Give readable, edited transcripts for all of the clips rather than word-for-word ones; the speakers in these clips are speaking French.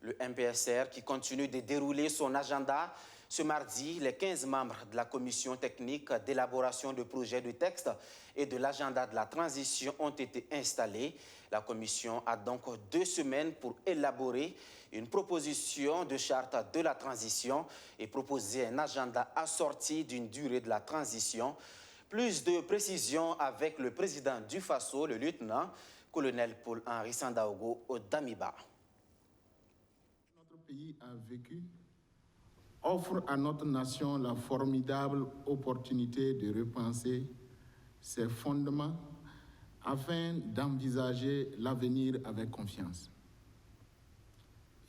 Le MPSR qui continue de dérouler son agenda. Ce mardi, les 15 membres de la commission technique d'élaboration de projets de texte et de l'agenda de la transition ont été installés. La commission a donc 2 semaines pour élaborer une proposition de charte de la transition et proposer un agenda assorti d'une durée de la transition. Plus de précisions avec le président du FASO, le lieutenant-colonel Paul-Henri Sandaogo Damiba. Notre pays a vécu offre à notre nation la formidable opportunité de repenser ses fondements afin d'envisager l'avenir avec confiance.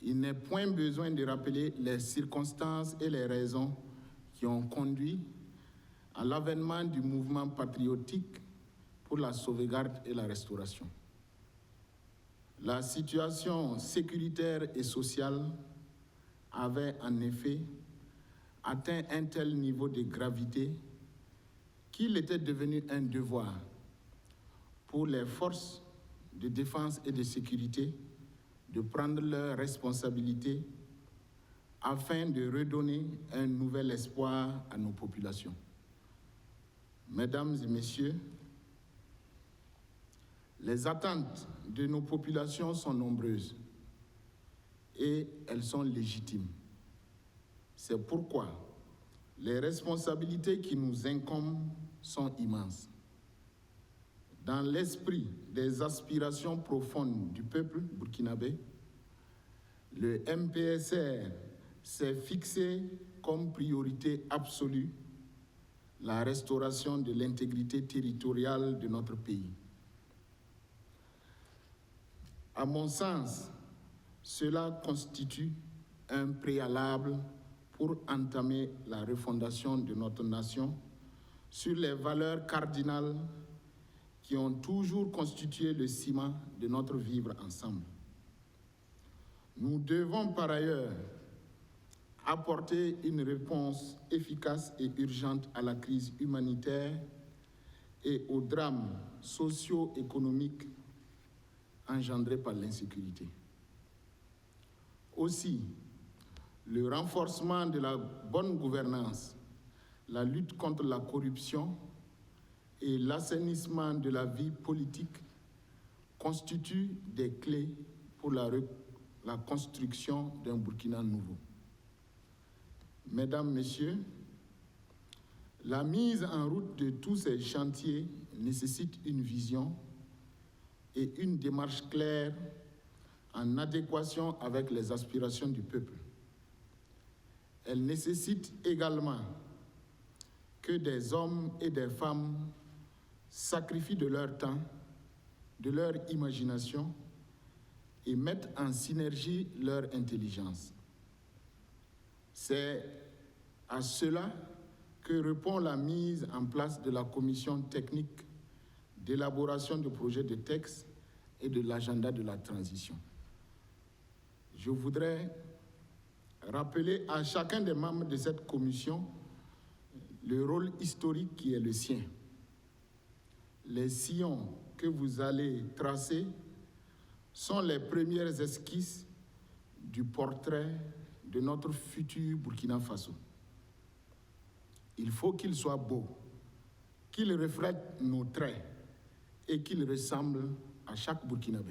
Il n'est point besoin de rappeler les circonstances et les raisons qui ont conduit à l'avènement du mouvement patriotique pour la sauvegarde et la restauration. La situation sécuritaire et sociale avait en effet atteint un tel niveau de gravité qu'il était devenu un devoir pour les forces de défense et de sécurité de prendre leurs responsabilités afin de redonner un nouvel espoir à nos populations. Mesdames et messieurs, les attentes de nos populations sont nombreuses et elles sont légitimes. C'est pourquoi les responsabilités qui nous incombent sont immenses. Dans l'esprit des aspirations profondes du peuple burkinabé, le MPSR s'est fixé comme priorité absolue la restauration de l'intégrité territoriale de notre pays. À mon sens, cela constitue un préalable pour entamer la refondation de notre nation sur les valeurs cardinales qui ont toujours constitué le ciment de notre vivre ensemble. Nous devons par ailleurs apporter une réponse efficace et urgente à la crise humanitaire et aux drames socio-économiques engendrés par l'insécurité. Aussi, le renforcement de la bonne gouvernance, la lutte contre la corruption et l'assainissement de la vie politique constituent des clés pour la construction d'un Burkina nouveau. Mesdames, Messieurs, la mise en route de tous ces chantiers nécessite une vision et une démarche claire en adéquation avec les aspirations du peuple. Elle nécessite également que des hommes et des femmes sacrifient de leur temps, de leur imagination et mettent en synergie leur intelligence. C'est à cela que répond la mise en place de la commission technique d'élaboration de projets de texte et de l'agenda de la transition. Je voudrais rappeler à chacun des membres de cette commission le rôle historique qui est le sien. Les sillons que vous allez tracer sont les premières esquisses du portrait de notre futur Burkina Faso. Il faut qu'il soit beau, qu'il reflète nos traits et qu'il ressemble à chaque Burkinabé.